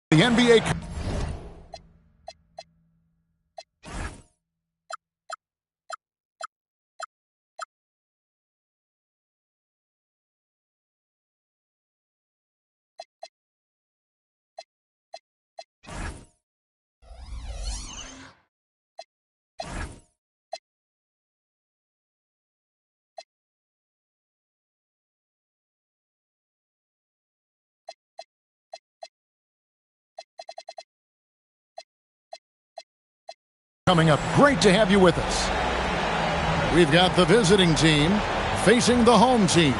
The NBA. Coming up, great to have you with us. We've got the visiting team facing the home team.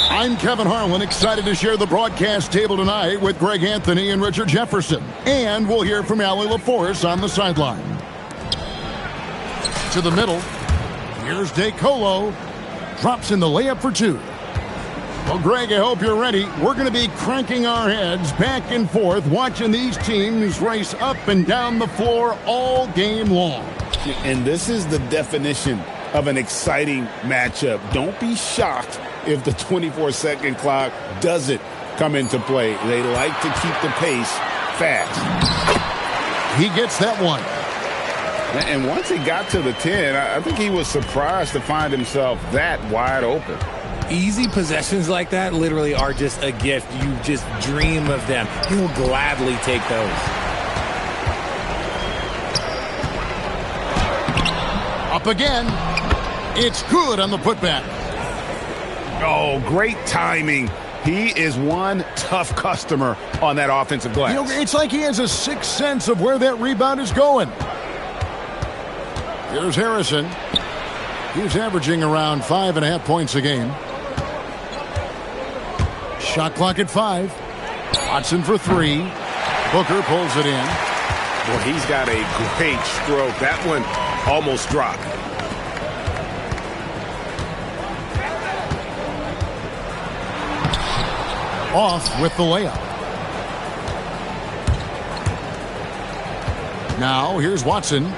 I'm Kevin Harlan, excited to share the broadcast table tonight with Greg Anthony and Richard Jefferson. And we'll hear from Allie LaForce on the sideline. To the middle, here's DeColo. Drops in the layup for two. Well, Greg, I hope you're ready. We're going to be cranking our heads back and forth, watching these teams race up and down the floor all game long. And this is the definition of an exciting matchup. Don't be shocked if the 24-second clock doesn't come into play. They like to keep the pace fast. He gets that one. And once he got to the 10, I think he was surprised to find himself that wide open. Easy possessions like that literally are just a gift. You just dream of them. He will gladly take those. Up again. It's good on the putback. Oh, great timing. He is one tough customer on that offensive glass. You know, it's like he has a sixth sense of where that rebound is going. Here's Harrison. He's averaging around 5.5 points a game. Shot clock at 5. Watson for 3. Booker pulls it in. Well, he's got a great stroke. That one almost dropped. Off with the layup. Now here's Watson.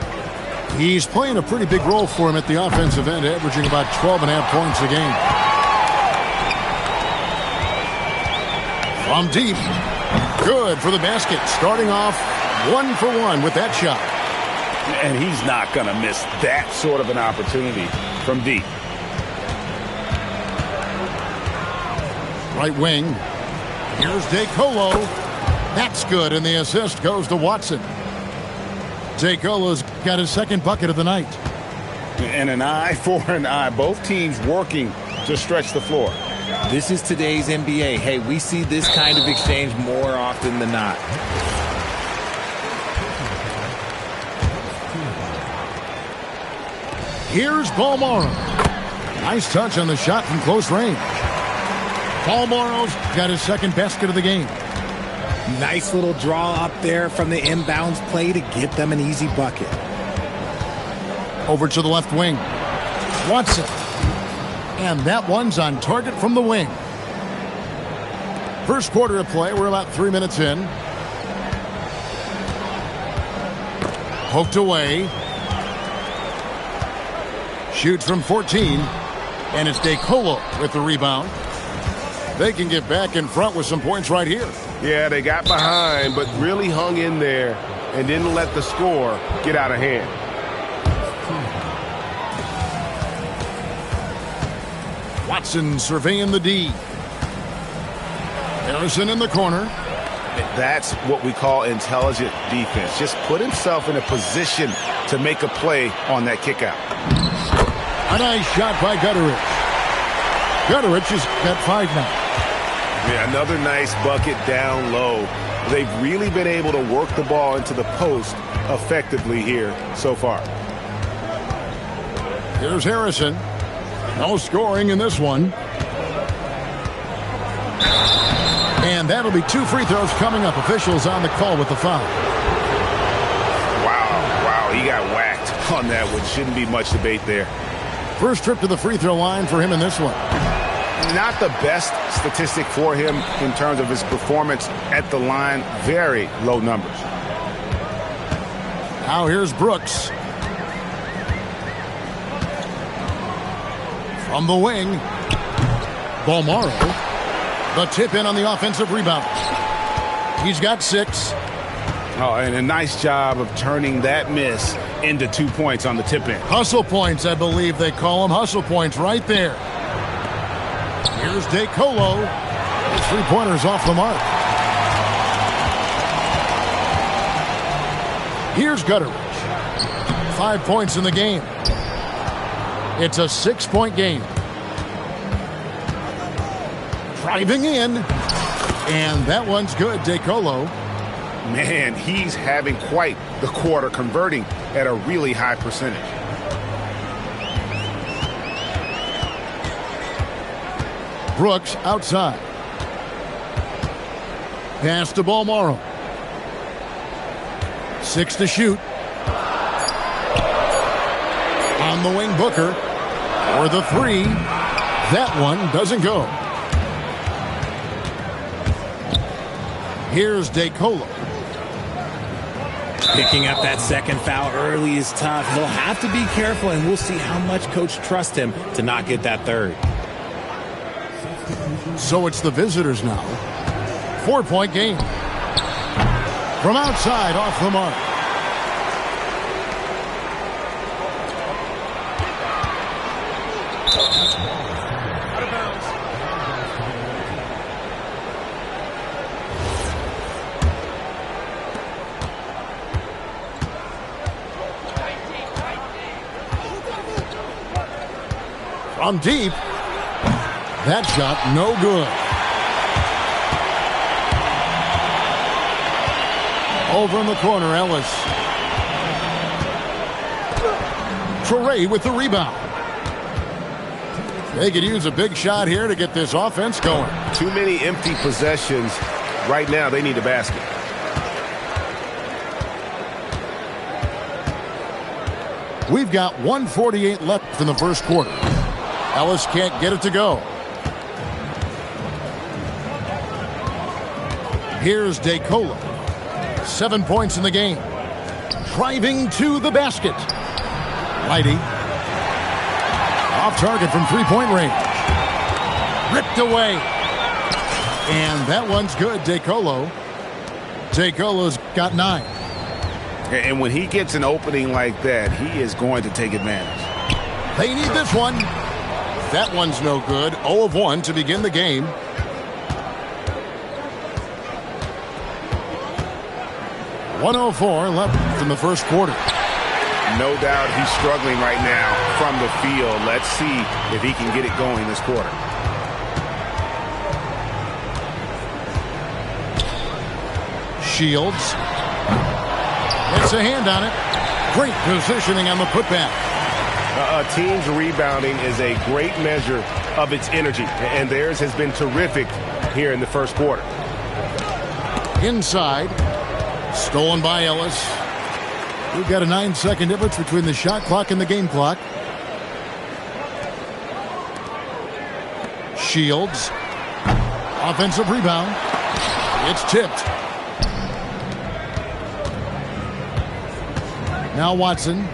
He's playing a pretty big role for him at the offensive end, averaging about 12.5 points a game. From deep. Good for the basket. Starting off 1 for 1 with that shot. And he's not going to miss that sort of an opportunity from deep. Right wing. Here's DeColo. That's good, and the assist goes to Watson. DeColo's got his second bucket of the night. And an eye for an eye. Both teams working to stretch the floor. This is today's NBA. Hey, we see this kind of exchange more often than not. Here's Balmoro. Nice touch on the shot from close range. Balmoro's got his second basket of the game. Nice little draw up there from the inbounds play to get them an easy bucket. Over to the left wing. Watson. And that one's on target from the wing. First quarter of play. We're about 3 minutes in. Poked away. Shoots from 14. And it's DeColo with the rebound. They can get back in front with some points right here. Yeah, they got behind, but really hung in there and didn't let the score get out of hand. Watson surveying the D. Harrison in the corner. That's what we call intelligent defense. Just put himself in a position to make a play on that kick out. A nice shot by Gutterich. Gutterich has got 5 now. Yeah, another nice bucket down low. They've really been able to work the ball into the post effectively here so far. Here's Harrison. No scoring in this one. And that'll be 2 free throws coming up. Officials on the call with the foul. Wow, he got whacked on that one. Shouldn't be much debate there. First trip to the free throw line for him in this one. Not the best statistic for him in terms of his performance at the line. Very low numbers. Now here's Brooks. From the wing. Balmoro. The tip in on the offensive rebound. He's got 6. Oh, and a nice job of turning that miss into 2 points on the tip in. Hustle points, I believe they call them. Hustle points right there. Here's DeColo. His 3-pointer's off the mark. Here's Gutteridge. 5 points in the game. It's a 6-point game. Driving in. And that one's good, DeColo. Man, he's having quite the quarter, converting at a really high percentage. Brooks outside. Pass to Balmoro. 6 to shoot. On the wing, Booker. For the 3. That one doesn't go. Here's DeColo. Picking up that second foul early is tough. He'll have to be careful, and we'll see how much coach trusts him to not get that third. So it's the visitors now. 4-point game. From outside, off the mark. Out of bounds. From deep. That shot, no good. Over in the corner, Ellis. Traore with the rebound. They could use a big shot here to get this offense going. Too many empty possessions. Right now, they need a basket. We've got 1:48 left in the first quarter. Ellis can't get it to go. Here's DeColo. 7 points in the game. Driving to the basket. Lighty. Off target from 3-point range. Ripped away. And that one's good, DeColo. DeColo's got 9. And when he gets an opening like that, he is going to take advantage. They need this one. That one's no good. 0 of 1 to begin the game. .104 left in the first quarter. No doubt he's struggling right now from the field. Let's see if he can get it going this quarter. Shields. It's a hand on it. Great positioning on the putback. A team's rebounding is a great measure of its energy, and theirs has been terrific here in the first quarter. Inside. Stolen by Ellis. We've got a 9-second difference between the shot clock and the game clock. Shields. Offensive rebound. It's tipped. Now Watson.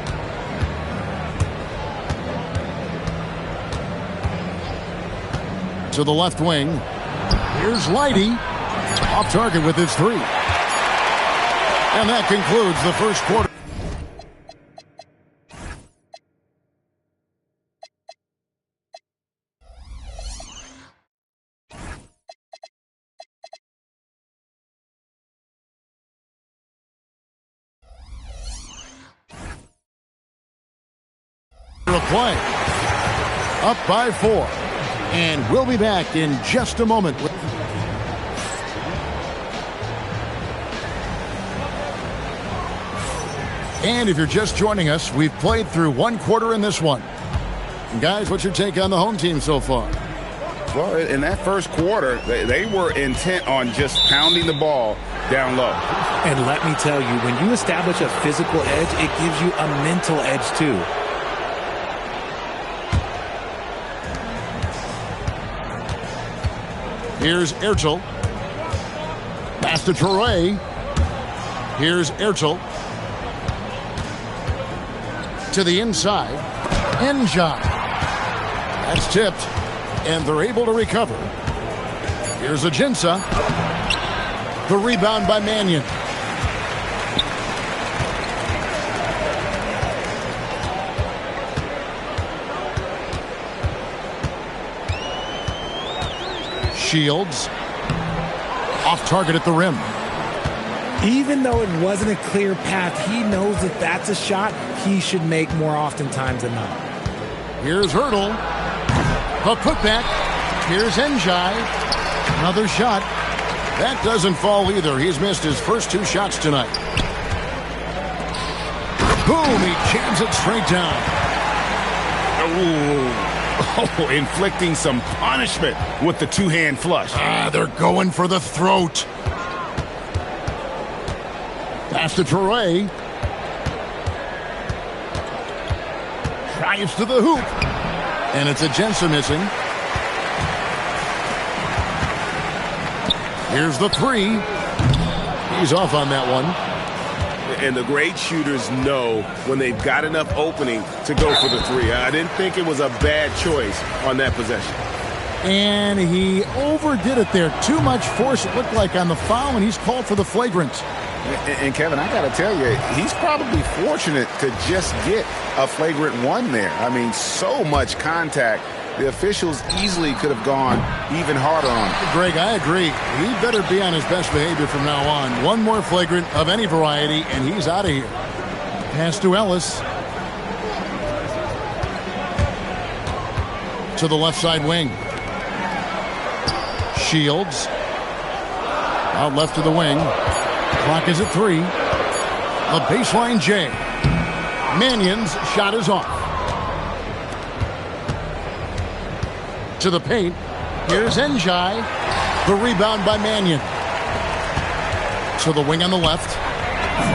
To the left wing. Here's Lighty. Off target with his 3. And that concludes the first quarter. Play. Up by 4. And we'll be back in just a moment. And if you're just joining us, we've played through 1 quarter in this one. And guys, what's your take on the home team so far? Well, in that first quarter, they were intent on just pounding the ball down low. And let me tell you, when you establish a physical edge, it gives you a mental edge too. Here's Ertel. Pass to Traore. Here's Ertel. To the inside. Enjoy. That's tipped. And they're able to recover. Here's Ajinça. The rebound by Mannion. Shields. Off target at the rim. Even though it wasn't a clear path, he knows that that's a shot he should make more oftentimes than not. Here's Hurdle. The putback. Here's Njai. Another shot. That doesn't fall either. He's missed his first 2 shots tonight. Boom! He jams it straight down. Oh, inflicting some punishment with the 2-hand flush. They're going for the throat. Pass to Toure. Drives to the hoop. And it's Agensa missing. Here's the 3. He's off on that one. And the great shooters know when they've got enough opening to go for the 3. I didn't think it was a bad choice on that possession. And he overdid it there. Too much force, it looked like, on the foul, and he's called for the flagrant. And Kevin, I got to tell you, he's probably fortunate to just get a flagrant 1 there. I mean, so much contact. The officials easily could have gone even harder on him. Greg, I agree. He better be on his best behavior from now on. One more flagrant of any variety, and he's out of here. Pass to Ellis. To the left side wing. Shields. Out left to the wing. Clock is at 3. A baseline J. Mannion's shot is off. To the paint. Here's Njai. The rebound by Mannion. To the wing on the left.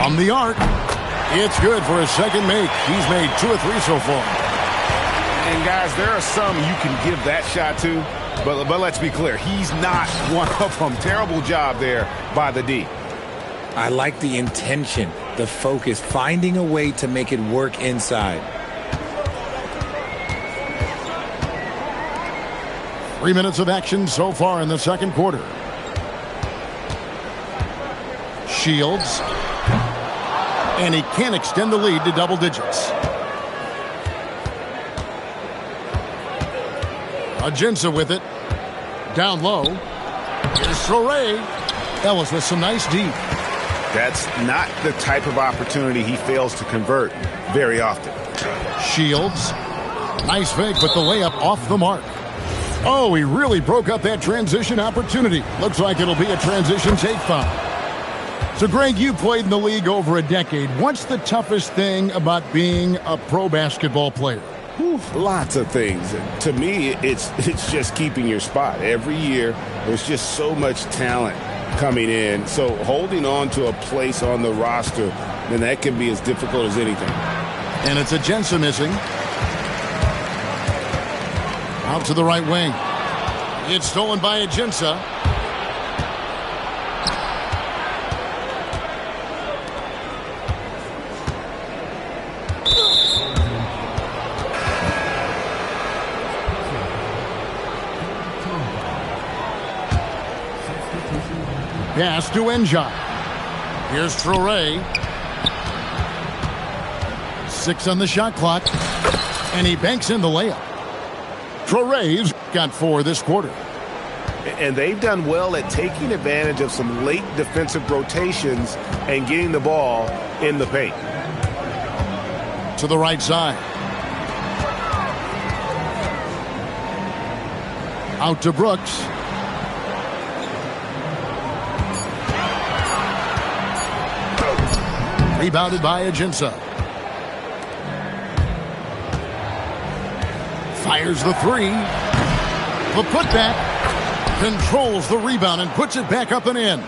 From the arc. It's good for his second make. He's made 2 or 3 so far. And guys, there are some you can give that shot to, but let's be clear, he's not one of them. Terrible job there by the D. I like the intention, the focus, finding a way to make it work inside. 3 minutes of action so far in the second quarter. Shields. And he can't extend the lead to double digits. Agensa with it. Down low. Here's Toure. Ellis with some nice deep. That's not the type of opportunity he fails to convert very often. Shields. Nice fake, but the layup off the mark. Oh, he really broke up that transition opportunity. Looks like it'll be a transition take foul. So, Greg, you played in the league over a decade. What's the toughest thing about being a pro basketball player? Lots of things. To me, it's just keeping your spot. Every year, there's just so much talent coming in. So holding on to a place on the roster, then that can be as difficult as anything. And it's Agensa missing. Out to the right wing. It's stolen by Agensa. Pass to Njai. Here's Toure. 6 on the shot clock. And he banks in the layup. Toure's got 4 this quarter. And they've done well at taking advantage of some late defensive rotations and getting the ball in the paint. To the right side. Out to Brooks. Rebounded by Agensa. Fires the 3. The putback. Controls the rebound and puts it back up and in.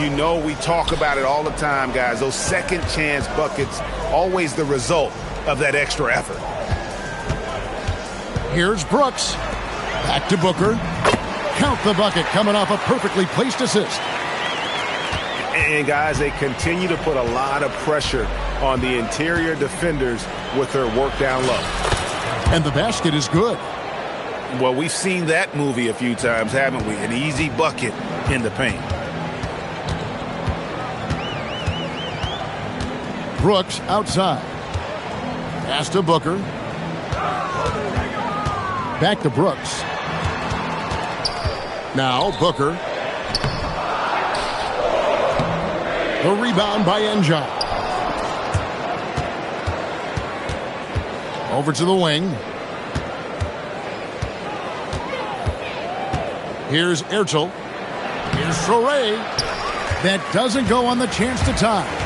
You know we talk about it all the time, guys. Those second chance buckets, always the result of that extra effort. Here's Brooks. Back to Booker. Count the bucket coming off a perfectly placed assist. And, guys, they continue to put a lot of pressure on the interior defenders with their work down low. And the basket is good. Well, we've seen that movie a few times, haven't we? An easy bucket in the paint. Brooks outside. Pass to Booker. Back to Brooks. Now Booker. The rebound by Enja. Over to the wing. Here's Ertel. Here's Traoré. That doesn't go on the chance to tie.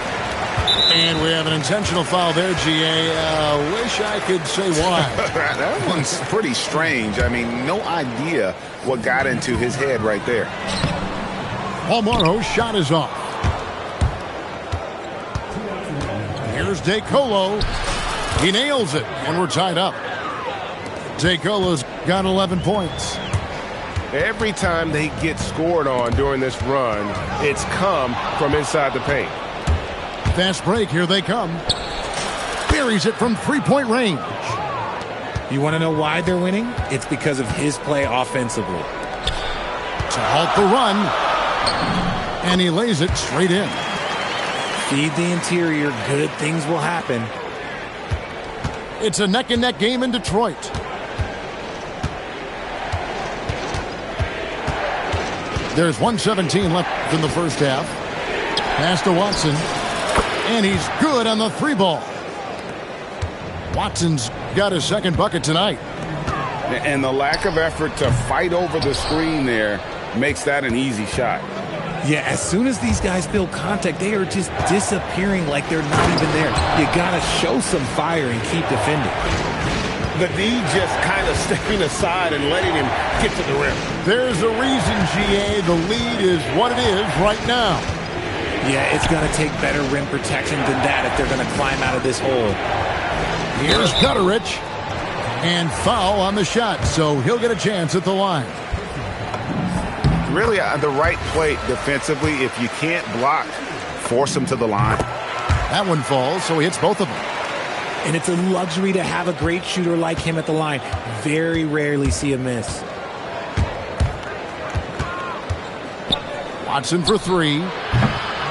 And we have an intentional foul there, GA. Wish I could say why. That one's pretty strange. I mean, no idea what got into his head right there. Paul Morrow's shot is off. Here's DeColo. He nails it, and we're tied up. DeColo's got 11 points. Every time they get scored on during this run, it's come from inside the paint. Fast break, here they come. Buries it from three-point range. You want to know why they're winning? It's because of his play offensively. To halt the run. And he lays it straight in. Feed the interior, good things will happen. It's a neck-and-neck game in Detroit. There's 1:17 left in the first half. Pass to Watson. And he's good on the three ball. Watson's got his second bucket tonight. And the lack of effort to fight over the screen there makes that an easy shot. Yeah, as soon as these guys feel contact, they are just disappearing like they're not even there. You got to show some fire and keep defending. The D just kind of stepping aside and letting him get to the rim. There's a reason, GA. The lead is what it is right now. Yeah, it's going to take better rim protection than that if they're going to climb out of this hole. Here's Gutterich. And foul on the shot, so he'll get a chance at the line. Really, the right play defensively. If you can't block, force him to the line. That one falls, so he hits both of them. And it's a luxury to have a great shooter like him at the line. Very rarely see a miss. Watson for three.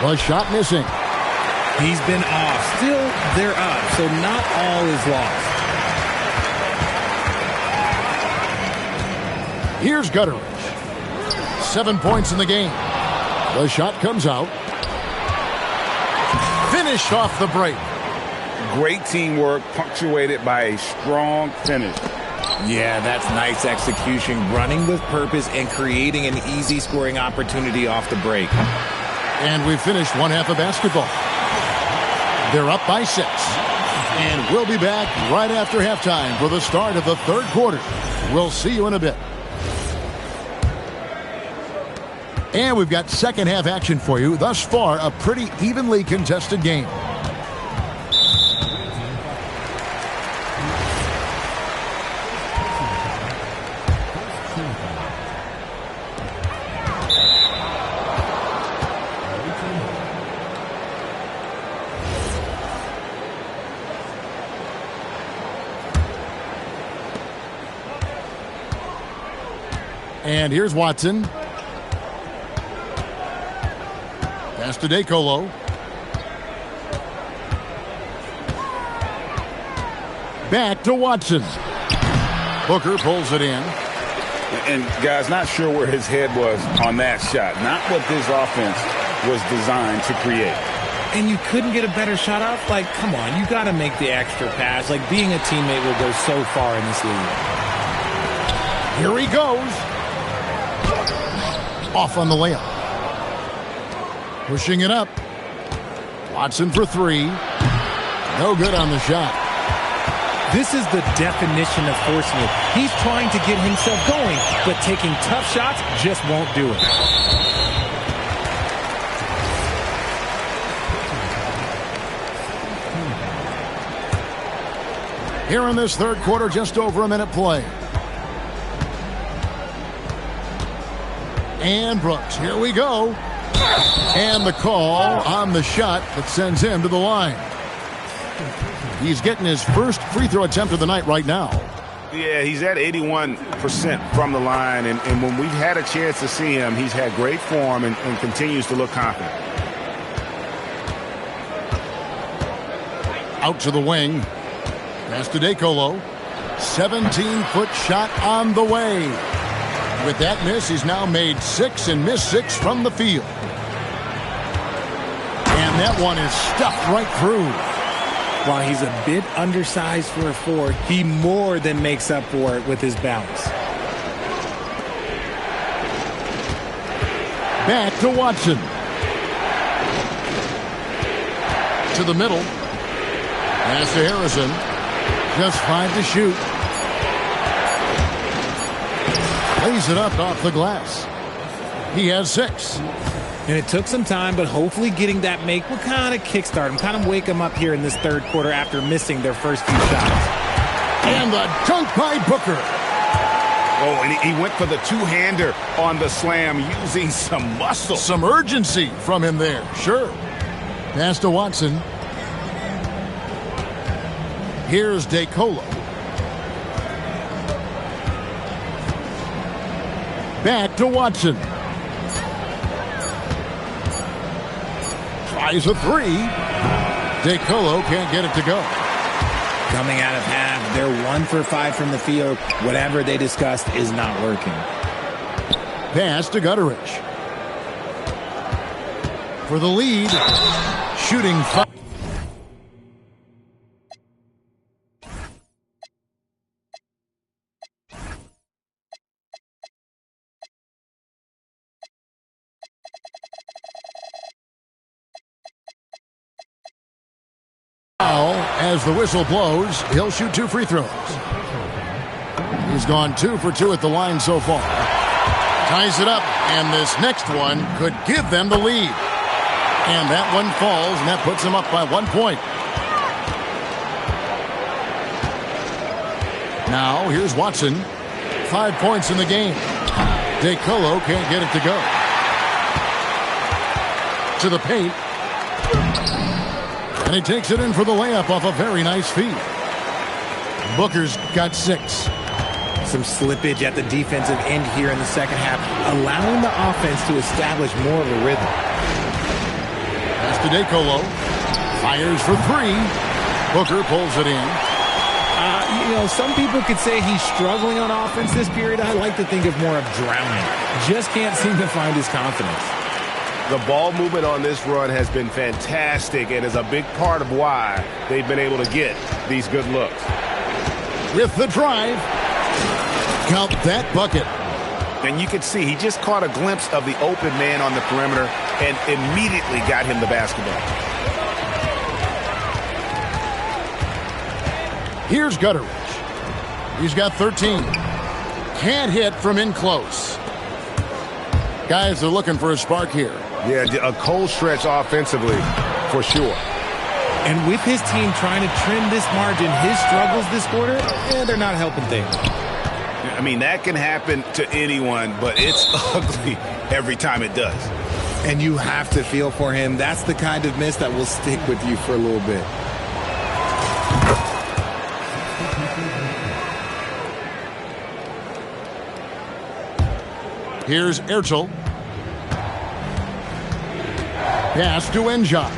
The shot missing. He's been off. Still, they're up, so not all is lost. Here's Gutterich. 7 points in the game. The shot comes out. Finished off the break. Great teamwork punctuated by a strong finish. Yeah, that's nice execution. Running with purpose and creating an easy scoring opportunity off the break. And we've finished one half of basketball. They're up by 6. And we'll be back right after halftime for the start of the third quarter. We'll see you in a bit. And we've got second half action for you. Thus far, a pretty evenly contested game. And here's Watson. Pass to DeColo. Back to Watson. Booker pulls it in. And guys, not sure where his head was on that shot. Not what this offense was designed to create. And you couldn't get a better shot off? Like, come on, you got to make the extra pass. Like, being a teammate will go so far in this league. Here he goes. Off on the layup. Pushing it up. Watson for three. No good on the shot. This is the definition of forcing it. He's trying to get himself going, but taking tough shots just won't do it. Here in this third quarter, just over a minute play. And Brooks, here we go. And the call on the shot that sends him to the line. He's getting his first free throw attempt of the night right now. Yeah, he's at 81% from the line, and when we've had a chance to see him, he's had great form and continues to look confident. Out to the wing. Pass to DeColo. 17-foot shot on the way. With that miss, he's now made 6 and missed 6 from the field. And that one is stuffed right through. While he's a bit undersized for a 4, he more than makes up for it with his bounce. Back to Watson. To the middle. Pass to Harrison. Just 5 to shoot. Lays it up off the glass. He has 6. And it took some time, but hopefully getting that make will kind of kickstart him, kind of wake him up here in this third quarter after missing their first few shots. And the dunk by Booker. Oh, and he went for the two-hander on the slam using some muscle. Some urgency from him there, sure. Pass to Watson. Here's DeColo. Back to Watson. Tries a 3. DeColo can't get it to go. Coming out of half, they're 1 for 5 from the field. Whatever they discussed is not working. Pass to Gutteridge. For the lead. Shooting 5. As the whistle blows, he'll shoot 2 free throws. He's gone 2 for 2 at the line so far. Ties it up, and this next one could give them the lead. And that one falls, and that puts them up by 1 point. Now, here's Watson. 5 points in the game. DeColo can't get it to go. To the paint. And he takes it in for the layup off a very nice feed. Booker's got 6. Some slippage at the defensive end here in the second half, allowing the offense to establish more of a rhythm. Pass to DeColo. Fires for 3. Booker pulls it in. Some people could say he's struggling on offense this period. I like to think of more of drowning. Just can't seem to find his confidence. The ball movement on this run has been fantastic and is a big part of why they've been able to get these good looks. With the drive. Count that bucket. And you could see he just caught a glimpse of the open man on the perimeter and immediately got him the basketball. Here's Gutteridge. He's got 13. Can't hit from in close. Guys are looking for a spark here. Yeah, a cold stretch offensively, for sure. And with his team trying to trim this margin, his struggles this quarter, they're not helping things. I mean, that can happen to anyone, but it's ugly every time it does. And you have to feel for him. That's the kind of miss that will stick with you for a little bit. Here's Ertel. Pass to Enjot.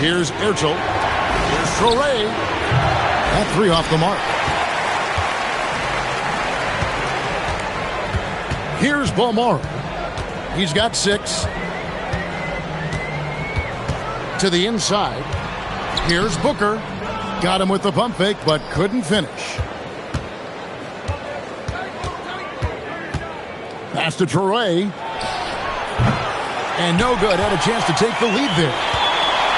Here's Ertel. Here's Traore. That 3 off the mark. Here's Balmaro. He's got 6. To the inside. Here's Booker. Got him with the pump fake, but couldn't finish. Pass to Traore. And no good. Had a chance to take the lead there.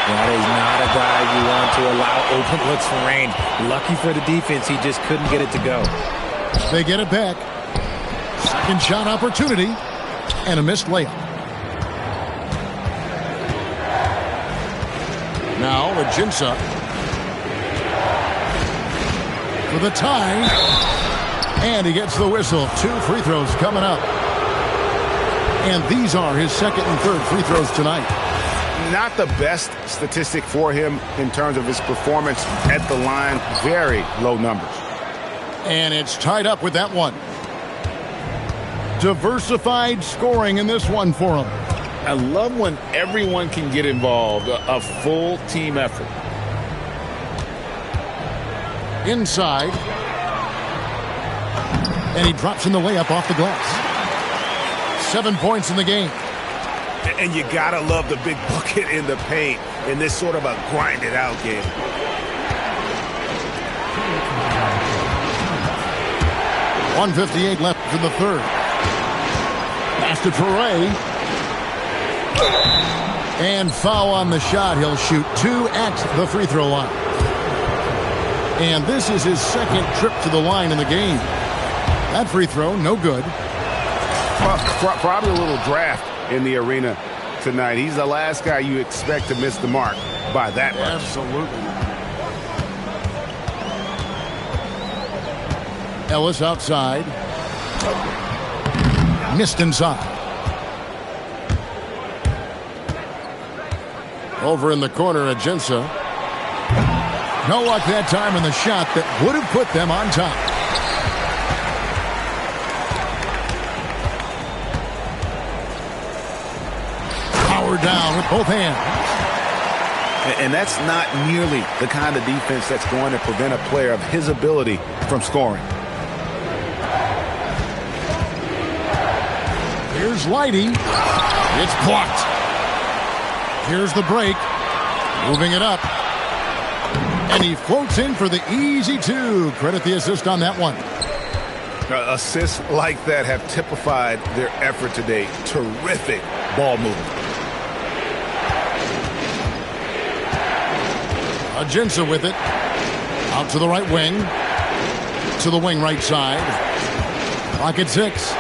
That is not a guy you want to allow open looks for range. Lucky for the defense, he just couldn't get it to go. They get it back. Second shot opportunity. And a missed layup. Now Ajinça. For the tie. And he gets the whistle. 2 free throws coming up. And these are his second and third free throws tonight. Not the best statistic for him in terms of his performance at the line. Very low numbers. And it's tied up with that one. Diversified scoring in this one for him. I love when everyone can get involved, a full team effort. Inside. And he drops in the layup off the glass. 7 points in the game. And you gotta love the big bucket in the paint in this sort of a grinded out game. .158 left in the third. Pass to Toure. And foul on the shot. He'll shoot 2 at the free throw line. And this is his second trip to the line in the game. That free throw, no good. Probably a little draft in the arena tonight. He's the last guy you expect to miss the mark by that much. Absolutely. Ellis outside. Missed inside. Over in the corner, Ajinça. No luck that time in the shot that would have put them on top. Power down with both hands. And that's not nearly the kind of defense that's going to prevent a player of his ability from scoring. Here's Leidy. It's blocked. Here's the break. Moving it up. And he floats in for the easy 2. Credit the assist on that one. Assists like that have typified their effort today. Terrific ball movement. Ajinça with it. Out to the right wing. To the wing right side. Clock at 6.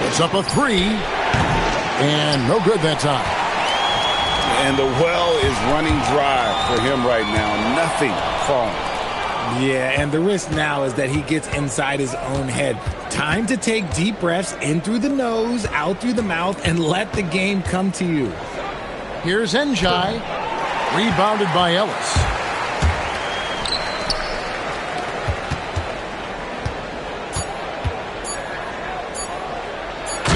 Puts up a 3. And no good that time. And the well is running dry for him right now. Nothing falling. Yeah, and the risk now is that he gets inside his own head. Time to take deep breaths in through the nose, out through the mouth, and let the game come to you. Here's Njai. Rebounded by Ellis.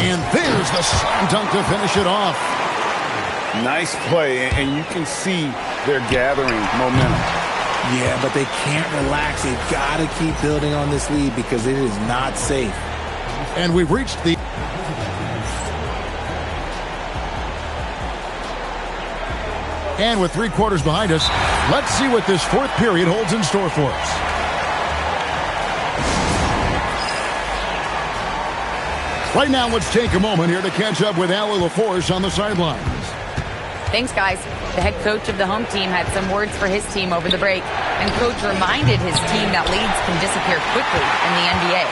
And there's the slam dunk to finish it off. Nice play, and you can see they're gathering momentum. Yeah, but they can't relax. They've got to keep building on this lead because it is not safe. And we've reached the... And with 3 quarters behind us, let's see what this fourth period holds in store for us. Right now, let's take a moment here to catch up with Allie LaForce on the sidelines. Thanks, guys. The head coach of the home team had some words for his team over the break, and coach reminded his team that leads can disappear quickly in the NBA.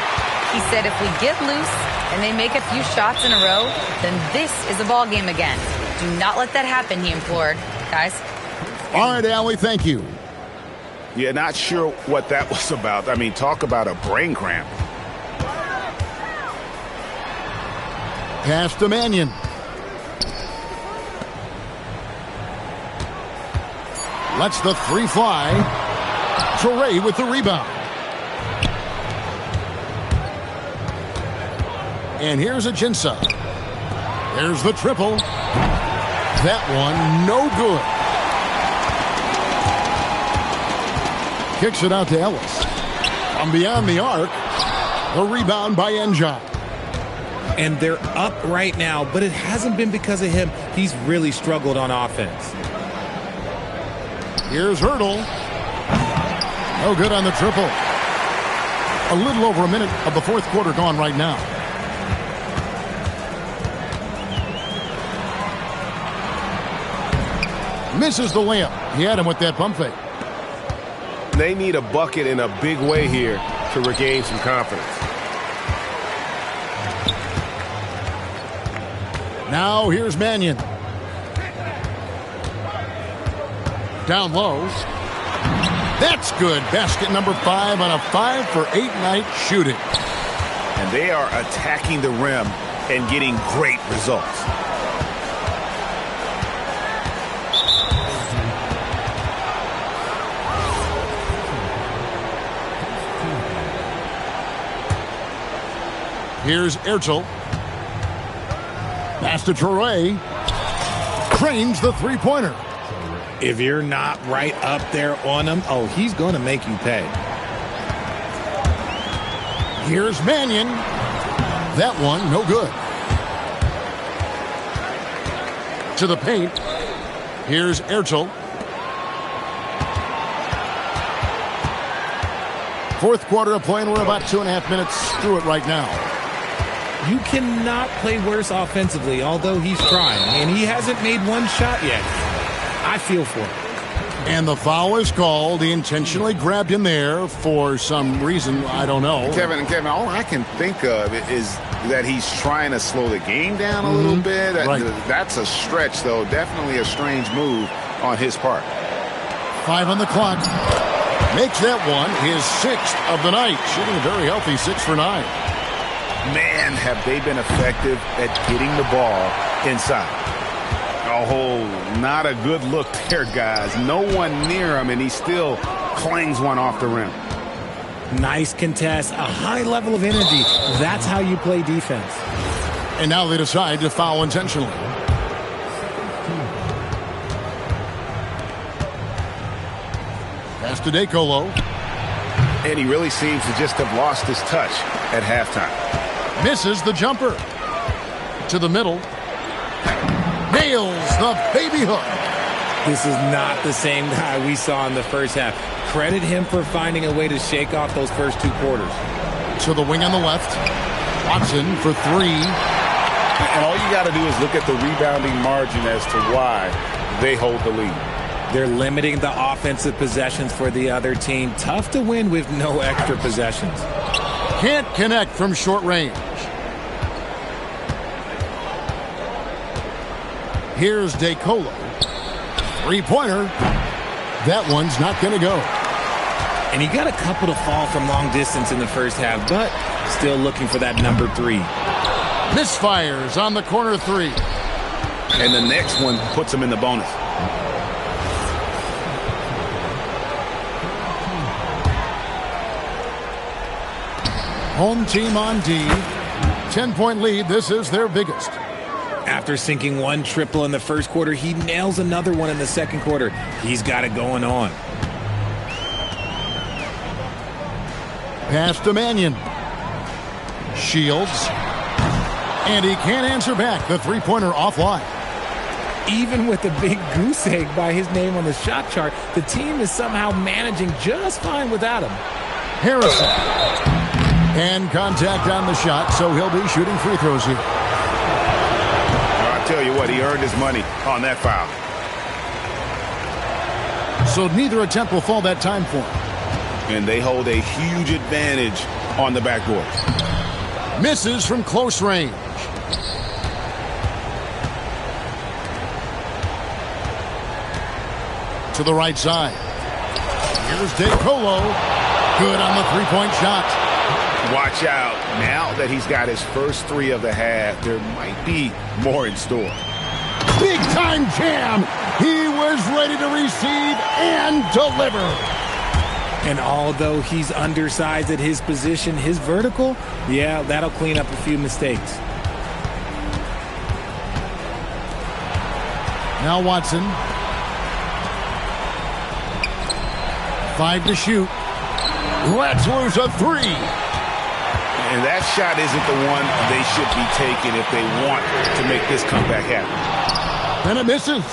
He said if we get loose and they make a few shots in a row, then this is a ball game again. Do not let that happen, he implored. Guys. All right, Allie, thank you. Yeah, not sure what that was about. I mean, talk about a brain cramp. Pass to Mannion. Lets the 3 fly. Toure with the rebound. And here's Ajinça. There's the triple. That one, no good. Kicks it out to Ellis. From beyond the arc, the rebound by Njai. And they're up right now, but it hasn't been because of him. He's really struggled on offense. Here's Hurdle. No good on the triple. A little over a minute of the fourth quarter gone right now. Misses the layup. He had him with that pump fake. They need a bucket in a big way here to regain some confidence. Now here's Mannion. Down low. That's good. Basket number 5 on a 5-for-8 night shooting. And they are attacking the rim and getting great results. Here's Ertel. Pass to Torre. Cranes the three-pointer. If you're not right up there on him, oh, he's going to make you pay. Here's Mannion. That one, no good. To the paint. Here's Ertel. Fourth quarter of play, and we're about 2.5 minutes through it right now. You cannot play worse offensively, although he's trying. And he hasn't made one shot yet. I feel for him. And the foul is called. He intentionally grabbed him there for some reason. I don't know. Kevin, all I can think of is that he's trying to slow the game down a little bit. Right. That's a stretch, though. Definitely a strange move on his part. 5 on the clock. Makes that one his 6th of the night. Shooting a very healthy 6 for 9. Man, have they been effective at getting the ball inside. Oh, not a good look there, guys. No one near him, and he still clangs one off the rim. Nice contest, a high level of energy. That's how you play defense. And now they decide to foul intentionally. Pass to DeColo. And he really seems to just have lost his touch at halftime. Misses the jumper. To the middle. Nails the baby hook. This is not the same guy we saw in the first half. Credit him for finding a way to shake off those first 2 quarters. To the wing on the left. Watson for 3. And all you got to do is look at the rebounding margin as to why they hold the lead. They're limiting the offensive possessions for the other team. Tough to win with no extra possessions. Can't connect from short range. Here's DeColo. 3-pointer. That one's not going to go. And he got a couple to fall from long distance in the first half, but still looking for that number 3. Misfires on the corner 3. And the next one puts him in the bonus. Home team on D. 10-point lead. This is their biggest. After sinking one triple in the first quarter, he nails another one in the second quarter. He's got it going on. Pass to Mannion. Shields. And he can't answer back. The 3-pointer offline. Even with a big goose egg by his name on the shot chart, the team is somehow managing just fine without him. Harrison. And contact on the shot, so he'll be shooting free throws here. I'll tell you what, he earned his money on that foul. So neither attempt will fall that time for him. And they hold a huge advantage on the backboard. Misses from close range. To the right side. Here's DeColo. Good on the 3-point shot. Watch out. Now that he's got his first 3 of the half, there might be more in store. Big time jam. He was ready to receive and deliver. And although he's undersized at his position, his vertical, yeah, that'll clean up a few mistakes. Now Watson. 5 to shoot. Let's lose a 3. And that shot isn't the one they should be taking if they want to make this comeback happen. And it misses.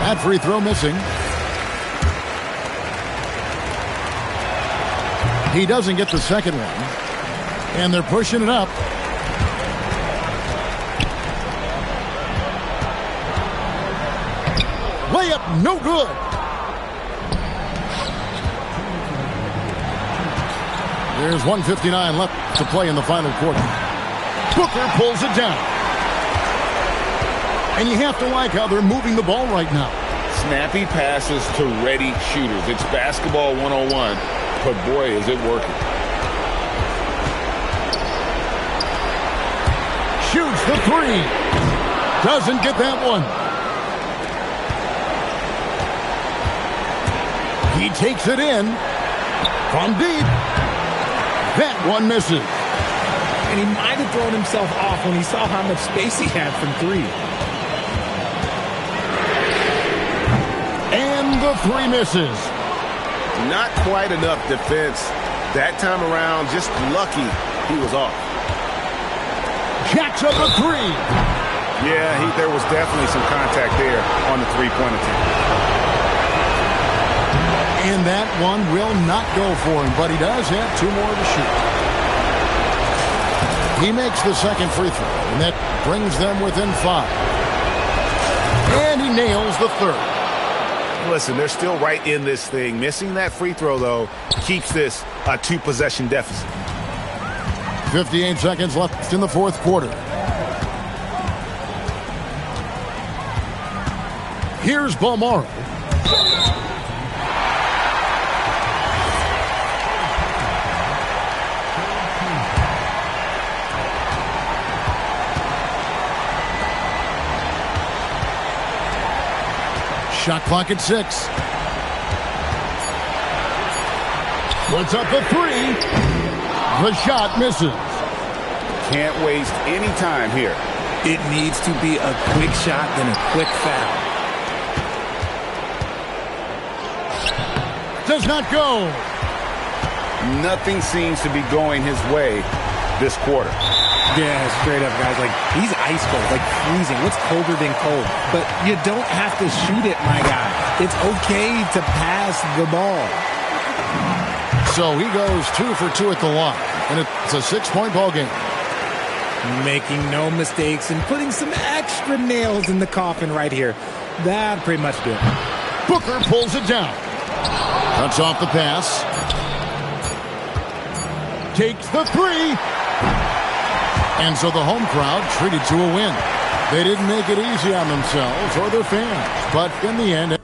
That free throw missing. He doesn't get the second one. And they're pushing it up. Layup, no good. There's 1:59 left to play in the final quarter. Booker pulls it down. And you have to like how they're moving the ball right now. Snappy passes to ready shooters. It's basketball 101, but boy, is it working. Shoots the 3. Doesn't get that one. He takes it in from deep. That one misses. And he might have thrown himself off when he saw how much space he had from three. And the three misses. Not quite enough defense that time around. Just lucky he was off. Jacks up a three. Yeah, there was definitely some contact there on the three-point attempt. And that one will not go for him, but he does have two more to shoot. He makes the second free throw, and that brings them within 5. And he nails the third. Listen, they're still right in this thing. Missing that free throw, though, keeps this a 2-possession deficit. 58 seconds left in the fourth quarter. Here's Balmaro. Shot clock at 6. Puts up a three. The shot misses. Can't waste any time here. It needs to be a quick shot and a quick foul. Does not go. Nothing seems to be going his way this quarter. Yeah, straight up, guys. Like, he's ice cold, like freezing. What's colder than cold? But you don't have to shoot it, my guy. It's okay to pass the ball. So he goes 2 for 2 at the line, and it's a 6-point ball game. Making no mistakes and putting some extra nails in the coffin right here. That pretty much do it. Booker pulls it down. Cuts off the pass. Takes the three. And so the home crowd treated to a win. They didn't make it easy on themselves or their fans, but in the end...